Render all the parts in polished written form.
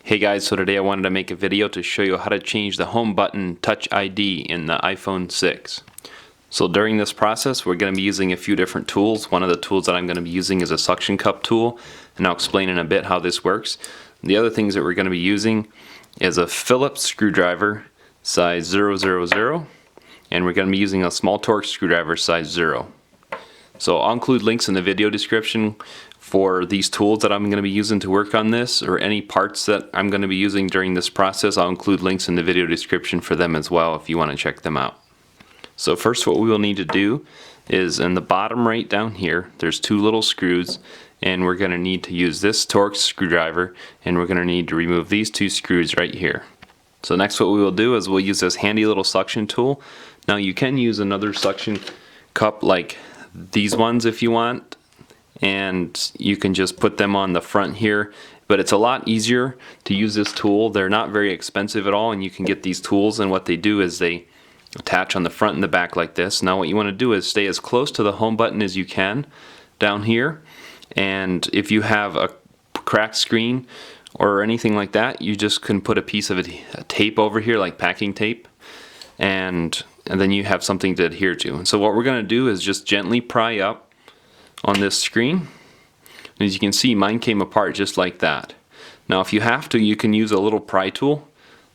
Hey guys, so today I wanted to make a video to show you how to change the home button Touch ID in the iPhone 6. So during this process we're going to be using a few different tools. One of the tools that I'm going to be using is a suction cup tool, and I'll explain in a bit how this works. The other things that we're going to be using is a Phillips screwdriver size 000, and we're going to be using a small Torx screwdriver size 0. So I'll include links in the video description for these tools that I'm going to be using to work on this, or any parts that I'm going to be using during this process. I'll include links in the video description for them as well if you want to check them out. So first, what we will need to do is in the bottom right down here, there's two little screws, and we're going to need to use this Torx screwdriver, and we're going to need to remove these two screws right here. So next, what we will do is we'll use this handy little suction tool. Now you can use another suction cup like these ones if you want, and you can just put them on the front here, but it's a lot easier to use this tool. They're not very expensive at all, and you can get these tools, and what they do is they attach on the front and the back like this. Now what you want to do is stay as close to the home button as you can down here, and if you have a cracked screen or anything like that, you just can put a piece of a tape over here like packing tape, and then you have something to adhere to. And so what we're going to do is just gently pry up on this screen. As you can see, mine came apart just like that. Now if you have to, you can use a little pry tool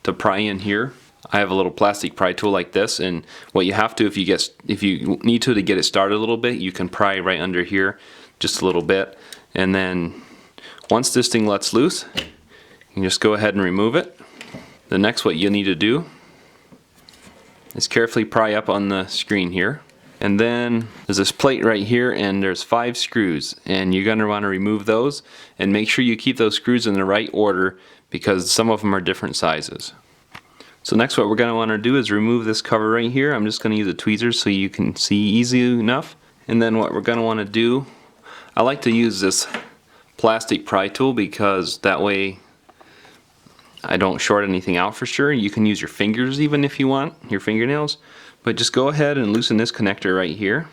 to pry in here. I have a little plastic pry tool like this, and what you have to, if you need to get it started a little bit, you can pry right under here just a little bit, and then once this thing lets loose, you can just go ahead and remove it. The next, what you need to do is carefully pry up on the screen here. And then there's this plate right here, and there's 5 screws, and you're going to want to remove those, and make sure you keep those screws in the right order because some of them are different sizes. So next, what we're going to want to do is remove this cover right here. I'm just going to use a tweezer so you can see easy enough. And then what we're going to want to do, I like to use this plastic pry tool because that way I don't short anything out for sure. You can use your fingers even if you want, your fingernails. But just go ahead and loosen this connector right here,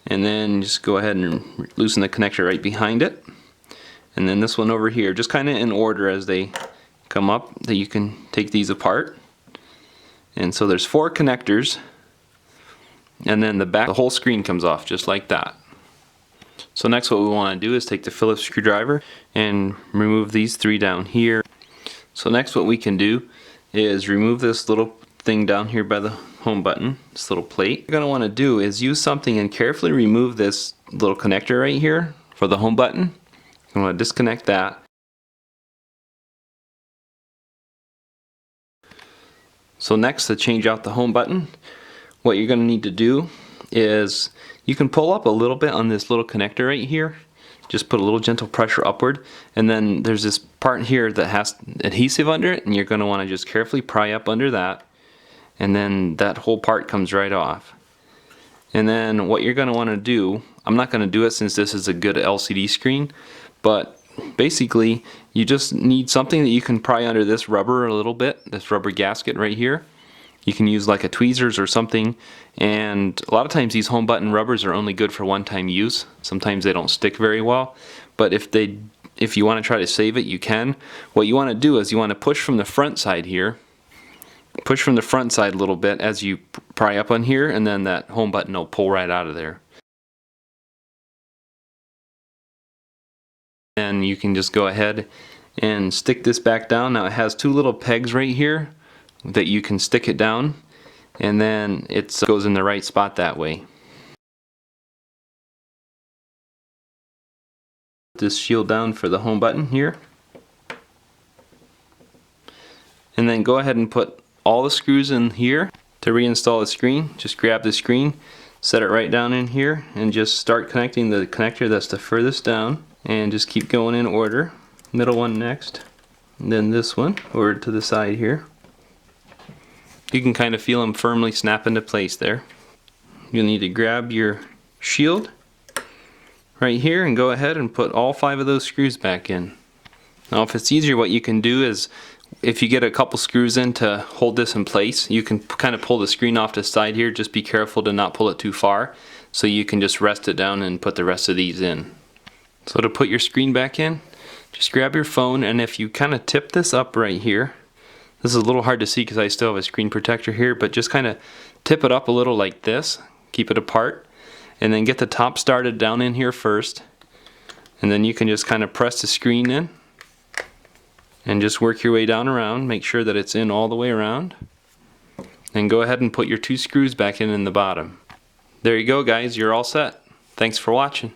and then just go ahead and loosen the connector right behind it, and then this one over here, just kind of in order as they come up, that you can take these apart. And so there's 4 connectors, and then the whole screen comes off just like that. So next, what we want to do is take the Phillips screwdriver and remove these 3 down here. So next, what we can do is remove this little thing down here by the home button, this little plate. What you're going to want to do is use something and carefully remove this little connector right here for the home button. You want to disconnect that. So next, to change out the home button, what you're going to need to do is you can pull up a little bit on this little connector right here. Just put a little gentle pressure upward, and then there's this part here that has adhesive under it, and you're going to want to just carefully pry up under that, and then that whole part comes right off. And then what you're going to want to do, I'm not going to do it since this is a good LCD screen, but basically you just need something that you can pry under this rubber a little bit, this rubber gasket right here. You can use like a tweezers or something, and a lot of times these home button rubbers are only good for one-time use. Sometimes they don't stick very well, but if you want to try to save it, you can. What you want to do is you want to push from the front side here. Push from the front side a little bit as you pry up on here, and then that home button will pull right out of there. And you can just go ahead and stick this back down. Now it has 2 little pegs right here that you can stick it down, and then it goes in the right spot that way. Put this shield down for the home button here, and then go ahead and put all the screws in here. To reinstall the screen, just grab the screen, set it right down in here, and just start connecting the connector that's the furthest down, and just keep going in order. Middle one next, and then this one over to the side here. You can kind of feel them firmly snap into place there. You'll need to grab your shield right here and go ahead and put all 5 of those screws back in. Now if it's easier, what you can do is, if you get a couple screws in to hold this in place, you can kind of pull the screen off to the side here. Just be careful to not pull it too far, so you can just rest it down and put the rest of these in. So to put your screen back in, Just grab your phone, and if you kind of tip this up right here, this is a little hard to see because I still have a screen protector here, but just kind of tip it up a little like this, keep it apart, and then get the top started down in here first, and then you can just kind of press the screen in and just work your way down around, make sure that it's in all the way around, and go ahead and put your 2 screws back in the bottom. There you go guys, you're all set. Thanks for watching.